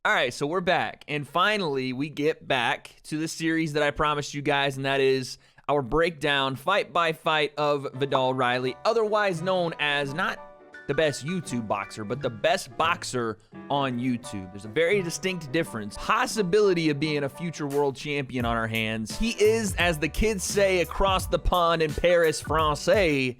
All right, so we're back, and finally we get back to the series that I promised you guys, and that is our breakdown fight by fight of Viddal Riley, otherwise known as not the best YouTube boxer, but the best boxer on YouTube. There's a very distinct difference. Possibility of being a future world champion on our hands. He is, as the kids say across the pond in Paris, Francais,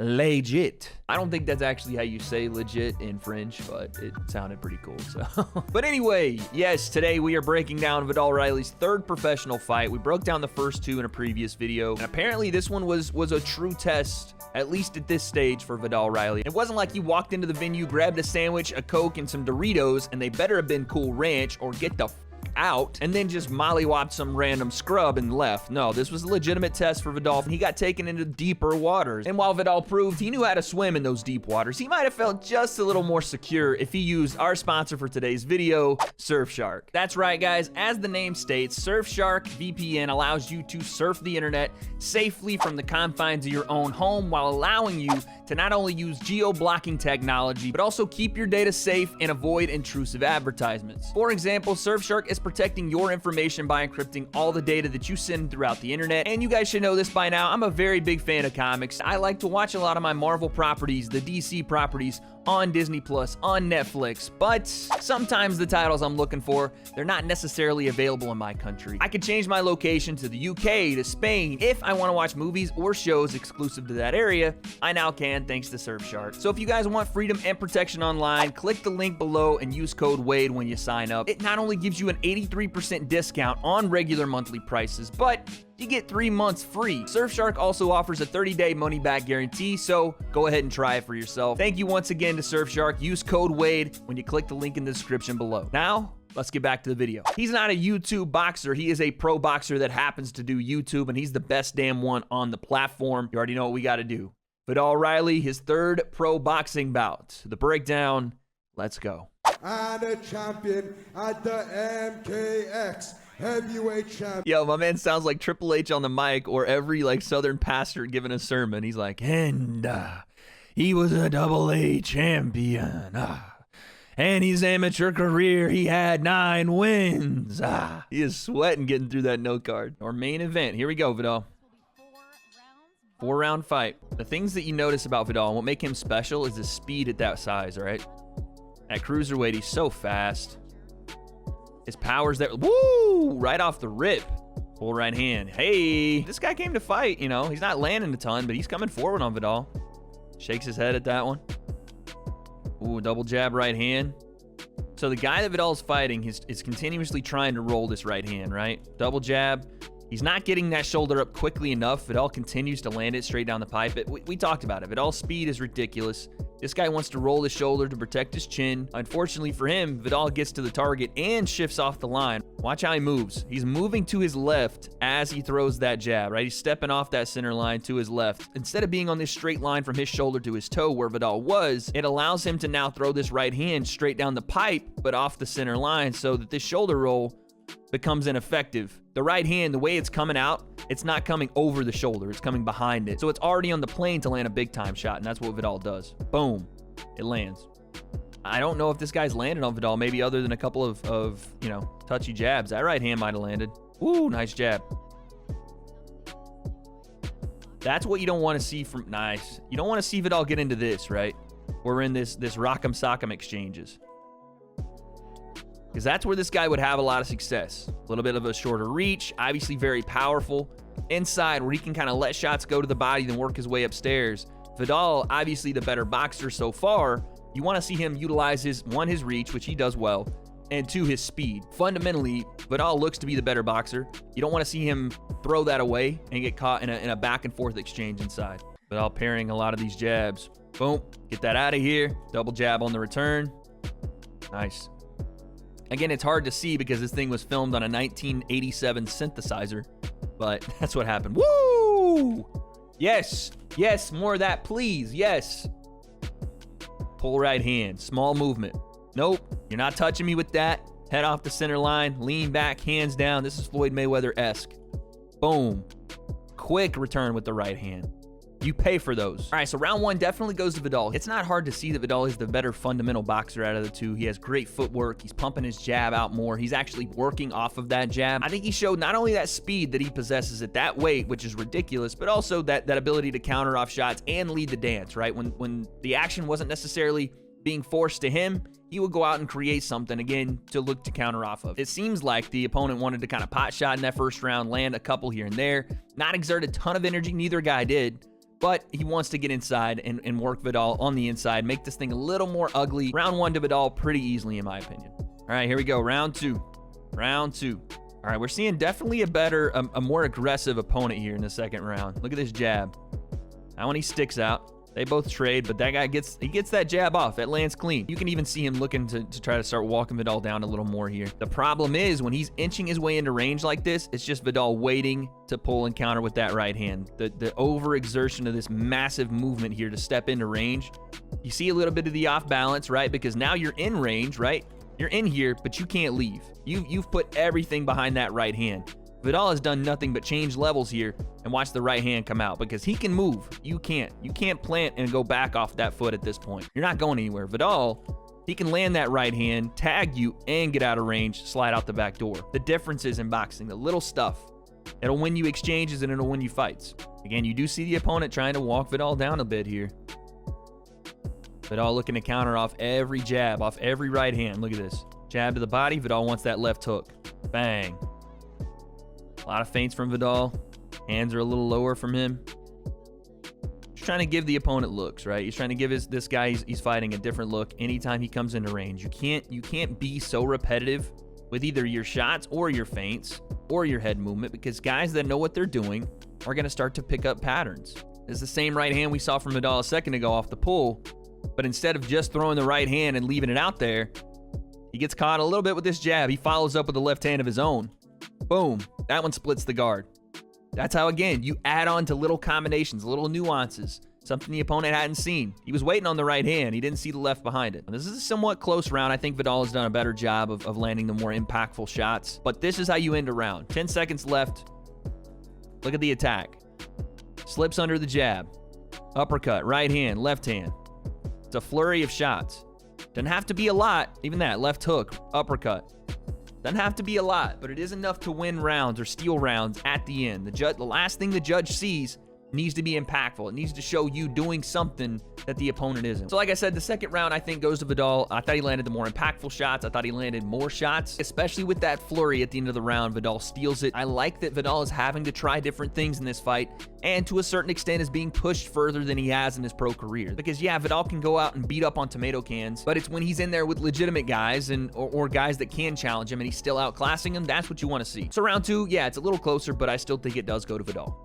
legit. I don't think that's actually how you say legit in French, but it sounded pretty cool, so. But anyway, yes, today we are breaking down Viddal Riley's third professional fight. We broke down the first two in a previous video, and apparently this one was a true test, at least at this stage, for Viddal Riley. It wasn't like he walked into the venue, grabbed a sandwich, a Coke, and some Doritos, and they better have been Cool Ranch or get the out, and then just mollywopped some random scrub and left. No, this was a legitimate test for Viddal, and he got taken into deeper waters. And while Viddal proved he knew how to swim in those deep waters, he might have felt just a little more secure if he used our sponsor for today's video, Surfshark. That's right, guys. As the name states, Surfshark VPN allows you to surf the internet safely from the confines of your own home while allowing you to not only use geo-blocking technology, but also keep your data safe and avoid intrusive advertisements. For example, Surfshark is protecting your information by encrypting all the data that you send throughout the internet. And you guys should know this by now, I'm a very big fan of comics. I like to watch a lot of my Marvel properties, the DC properties, on Disney Plus, on Netflix, but sometimes the titles I'm looking for, they're not necessarily available in my country. I could change my location to the UK, to Spain. If I want to watch movies or shows exclusive to that area, I now can thanks to Surfshark. So if you guys want freedom and protection online, click the link below and use code WADE when you sign up. It not only gives you an 83% discount on regular monthly prices, but you get 3 months free. Surfshark also offers a 30-day money-back guarantee, so go ahead and try it for yourself. Thank you once again to Surfshark. Use code WADE when you click the link in the description below. Now, let's get back to the video. He's not a YouTube boxer. He is a pro boxer that happens to do YouTube, and he's the best damn one on the platform. You already know what we got to do. Viddal Riley, his third pro boxing bout. The breakdown, let's go. And a champion at the MKX heavyweight champion. Yo, my man sounds like Triple H on the mic, or every like Southern pastor giving a sermon. He's like, and he was a AA champion. And his amateur career, he had 9 wins. He is sweating getting through that note card. Our main event. Here we go, Viddal. 4-round fight. The things that you notice about Viddal and what make him special is his speed at that size, all right? At cruiserweight, he's so fast. His power's there. Woo! Right off the rip. Full right hand. Hey, this guy came to fight, you know. He's not landing a ton, but he's coming forward on Viddal. Shakes his head at that one. Ooh, double jab right hand. So the guy that Viddal's fighting is continuously trying to roll this right hand, right? Double jab. He's not getting that shoulder up quickly enough. Viddal continues to land it straight down the pipe. We talked about it. Viddal's speed is ridiculous. This guy wants to roll his shoulder to protect his chin. Unfortunately for him, Viddal gets to the target and shifts off the line. Watch how he moves. He's moving to his left as he throws that jab, right? He's stepping off that center line to his left. Instead of being on this straight line from his shoulder to his toe where Viddal was, it allows him to now throw this right hand straight down the pipe, but off the center line, so that this shoulder roll becomes ineffective. The right hand, the way it's coming out, it's not coming over the shoulder, it's coming behind it. So it's already on the plane to land a big time shot, and that's what Viddal does. Boom, it lands. I don't know if this guy's landed on Viddal, maybe other than a couple of you know, touchy jabs. That right hand might have landed. Ooh, nice jab. That's what you don't want to see from, nice. You don't want to see Viddal get into this, right? We're in this rock'em sock'em exchanges. Because that's where this guy would have a lot of success. A little bit of a shorter reach, obviously very powerful. Inside, where he can kind of let shots go to the body, then work his way upstairs. Viddal, obviously the better boxer so far. You want to see him utilize his reach, which he does well, and 2, his speed. Fundamentally, Viddal looks to be the better boxer. You don't want to see him throw that away and get caught in a back and forth exchange inside. Viddal parrying a lot of these jabs. Boom, get that out of here. Double jab on the return. Nice. Again, it's hard to see because this thing was filmed on a 1987 synthesizer, but that's what happened. Woo! Yes, yes, more of that, please, yes. Pull right hand, small movement. Nope, you're not touching me with that. Head off the center line, lean back, hands down. This is Floyd Mayweather-esque. Boom. Quick return with the right hand. You pay for those. All right, so round 1 definitely goes to Viddal. It's not hard to see that Viddal is the better fundamental boxer out of the two. He has great footwork. He's pumping his jab out more. He's actually working off of that jab. I think he showed not only that speed that he possesses at that weight, which is ridiculous, but also that ability to counter off shots and lead the dance, right? When the action wasn't necessarily being forced to him, he would go out and create something, again, to look to counter off of. It seems like the opponent wanted to kind of pot shot in that first round, land a couple here and there, not exert a ton of energy, neither guy did, but he wants to get inside and work Viddal on the inside, make this thing a little more ugly. Round 1 to Viddal pretty easily, in my opinion. All right, here we go, round 2. Round 2. All right, we're seeing definitely a more aggressive opponent here in the second round. Look at this jab. That one he sticks out. They both trade, but that guy gets that jab off. That lands clean. You can even see him looking to try to start walking Viddal down a little more here. The problem is when he's inching his way into range like this, it's just Viddal waiting to pull and counter with that right hand. The overexertion of this massive movement here to step into range. You see a little bit of the off balance, right? Because now you're in range, right? You're in here, but you can't leave. You've put everything behind that right hand. Viddal has done nothing but change levels here and watch the right hand come out because he can move. You can't. You can't plant and go back off that foot at this point. You're not going anywhere. Viddal, he can land that right hand, tag you, and get out of range, slide out the back door. The difference is in boxing, the little stuff. It'll win you exchanges and it'll win you fights. Again, you do see the opponent trying to walk Viddal down a bit here. Viddal looking to counter off every jab, off every right hand. Look at this. Jab to the body. Viddal wants that left hook. Bang. A lot of feints from Viddal. Hands are a little lower from him. Just trying to give the opponent looks, right? He's trying to give this guy he's fighting a different look anytime he comes into range. You can't be so repetitive with either your shots or your feints or your head movement because guys that know what they're doing are going to start to pick up patterns. It's the same right hand we saw from Viddal a second ago off the pull, but instead of just throwing the right hand and leaving it out there, he gets caught a little bit with this jab. He follows up with the left hand of his own. Boom. That one splits the guard. That's how, again, you add on to little combinations, little nuances, something the opponent hadn't seen. He was waiting on the right hand. He didn't see the left behind it. This is a somewhat close round. I think Viddal has done a better job of landing the more impactful shots. But this is how you end a round. 10 seconds left. Look at the attack. Slips under the jab. Uppercut, right hand, left hand. It's a flurry of shots. Doesn't have to be a lot. Even that, left hook, uppercut. Doesn't have to be a lot, but it is enough to win rounds or steal rounds at the end. The last thing the judge sees needs to be impactful. It needs to show you doing something that the opponent isn't. So like I said, the second round I think goes to Viddal. I thought he landed the more impactful shots. I thought he landed more shots, especially with that flurry at the end of the round. Viddal steals it. I like that Viddal is having to try different things in this fight and to a certain extent is being pushed further than he has in his pro career. Because yeah, Viddal can go out and beat up on tomato cans, but it's when he's in there with legitimate guys or guys that can challenge him and he's still outclassing them, that's what you want to see. So round 2, yeah, it's a little closer, but I still think it does go to Viddal.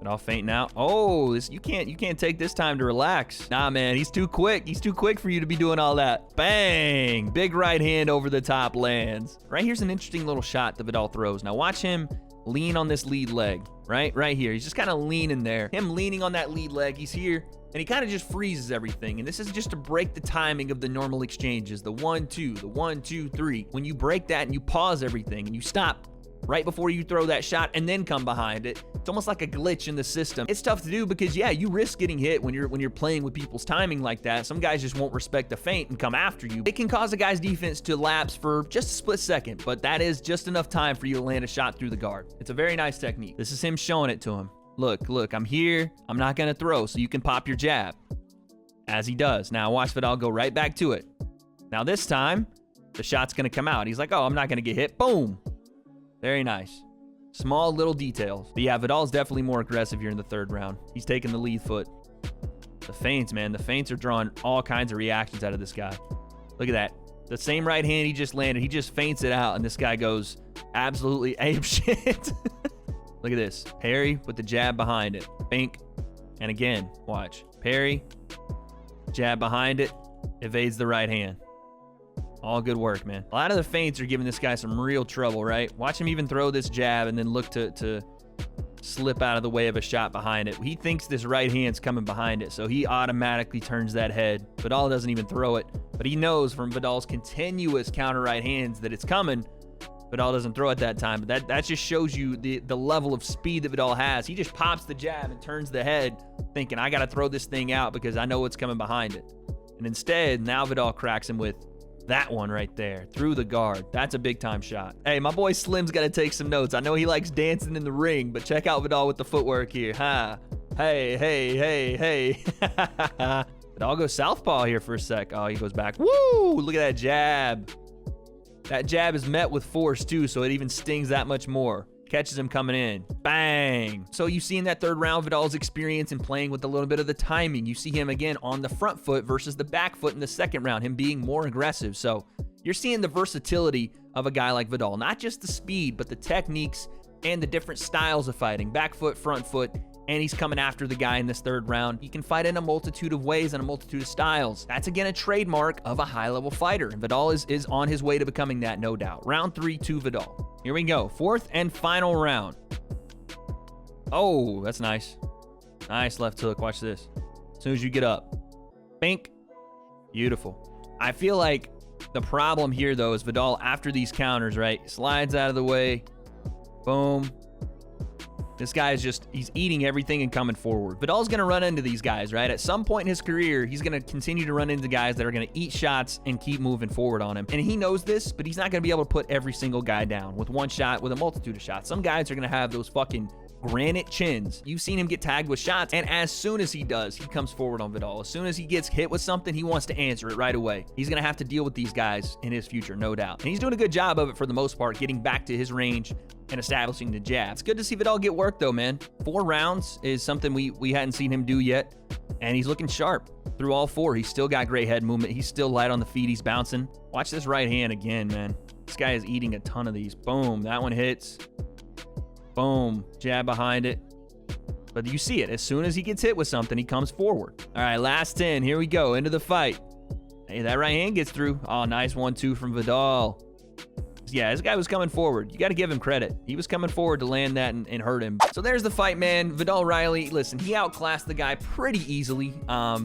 Viddal fainting out. Oh, you can't take this time to relax. Nah, man, he's too quick. He's too quick for you to be doing all that. Bang! Big right hand over the top lands. Right here's an interesting little shot that Viddal throws. Now watch him lean on this lead leg. Right here. He's just kind of leaning there. Him leaning on that lead leg. He's here. And he kind of just freezes everything. And this is just to break the timing of the normal exchanges. The 1-2, the 1-2-3. When you break that and you pause everything and you stop right before you throw that shot and then come behind it, it's almost like a glitch in the system. It's tough to do because yeah, you risk getting hit when you're playing with people's timing like that. Some guys just won't respect the feint and come after you. It can cause a guy's defense to lapse for just a split second, but that is just enough time for you to land a shot through the guard. It's a very nice technique. This is him showing it to him. Look, I'm here. I'm not gonna throw, so you can pop your jab. As he does. Now watch Viddal go right back to it. Now this time, the shot's gonna come out. He's like, oh, I'm not gonna get hit. Boom. Very nice. Small little details. But yeah, Viddal's definitely more aggressive here in the third round. He's taking the lead foot. The feints, man. The feints are drawing all kinds of reactions out of this guy. Look at that. The same right hand he just landed, he just feints it out, and this guy goes absolutely apeshit. Look at this. Parry with the jab behind it. Bink. And again, watch. Parry. Jab behind it. Evades the right hand. All good work, man. A lot of the feints are giving this guy some real trouble, right? Watch him even throw this jab and then look to slip out of the way of a shot behind it. He thinks this right hand's coming behind it, so he automatically turns that head. Viddal doesn't even throw it, but he knows from Viddal's continuous counter right hands that it's coming, Viddal doesn't throw at that time, but that just shows you the level of speed that Viddal has. He just pops the jab and turns the head thinking, I got to throw this thing out because I know what's coming behind it. And instead, now Viddal cracks him with that one right there, through the guard. That's a big-time shot. Hey, my boy Slim's got to take some notes. I know he likes dancing in the ring, but check out Viddal with the footwork here. Ha. Hey, hey, hey, hey. Viddal goes southpaw here for a sec. Oh, he goes back. Woo! Look at that jab. That jab is met with force, too, so it even stings that much more. Catches him coming in. Bang! So you see in that third round Viddal's experience in playing with a little bit of the timing. You see him again on the front foot versus the back foot in the second round, him being more aggressive. So you're seeing the versatility of a guy like Viddal. Not just the speed, but the techniques and the different styles of fighting. Back foot, front foot, and he's coming after the guy in this third round. He can fight in a multitude of ways and a multitude of styles. That's, again, a trademark of a high-level fighter, and Viddal is on his way to becoming that, no doubt. Round 3 to Viddal. Here we go. Fourth and final round. Oh, that's nice. Nice left hook. Watch this. As soon as you get up. Bink. Beautiful. I feel like the problem here, though, is Viddal, after these counters, right, slides out of the way. Boom. This guy is just, he's eating everything and coming forward. Viddal's going to run into these guys, right? At some point in his career, he's going to continue to run into guys that are going to eat shots and keep moving forward on him. And he knows this, but he's not going to be able to put every single guy down with one shot, with a multitude of shots. Some guys are going to have those fucking granite chins. You've seen him get tagged with shots, and as soon as he does, he comes forward on Viddal. As soon as he gets hit with something, he wants to answer it right away. He's going to have to deal with these guys in his future, no doubt. And he's doing a good job of it for the most part, getting back to his range and establishing the jab. It's good to see Viddal get work, though, man. 4 rounds is something we hadn't seen him do yet, and he's looking sharp through all 4. He's still got great head movement. He's still light on the feet. He's bouncing. Watch this right hand again, man. This guy is eating a ton of these. Boom. That one hits. Boom. Jab behind it. But you see it. As soon as he gets hit with something, he comes forward. All right, last 10. Here we go. Into the fight. Hey, that right hand gets through. Oh, nice 1-2 from Viddal. Yeah, this guy was coming forward. You got to give him credit. He was coming forward to land that and hurt him. So there's the fight, man. Viddal Riley, listen, he outclassed the guy pretty easily.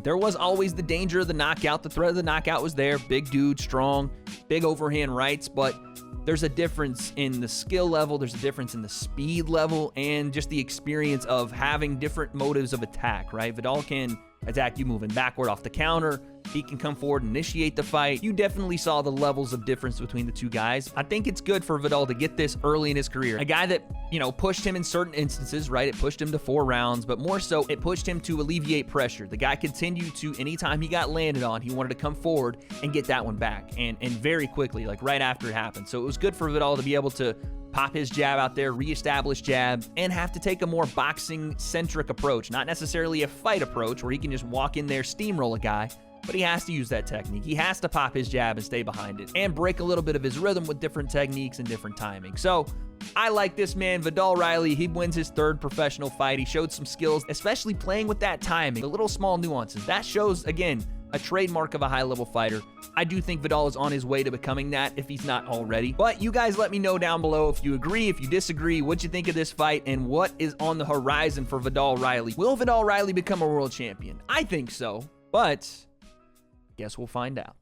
There was always the danger of the knockout. The threat of the knockout was there. Big dude, strong, big overhand rights, but there's a difference in the skill level, there's a difference in the speed level, and just the experience of having different motives of attack, right? Viddal can attack you moving backward off the counter. He can come forward and initiate the fight. You definitely saw the levels of difference between the two guys. I think it's good for Viddal to get this early in his career. A guy that, you know, pushed him in certain instances, right? It pushed him to 4 rounds, but more so, it pushed him to alleviate pressure. The guy continued to, anytime he got landed on, he wanted to come forward and get that one back, and very quickly, like right after it happened. So it was good for Viddal to be able to pop his jab out there, reestablish jab, and have to take a more boxing-centric approach, not necessarily a fight approach where he can just walk in there, steamroll a guy, but he has to use that technique. He has to pop his jab and stay behind it and break a little bit of his rhythm with different techniques and different timing. So I like this man, Viddal Riley. He wins his 3rd professional fight. He showed some skills, especially playing with that timing, the little small nuances. That shows, again, a trademark of a high-level fighter. I do think Viddal is on his way to becoming that if he's not already. But you guys let me know down below if you agree, if you disagree, what you think of this fight, and what is on the horizon for Viddal Riley. Will Viddal Riley become a world champion? I think so, but guess we'll find out.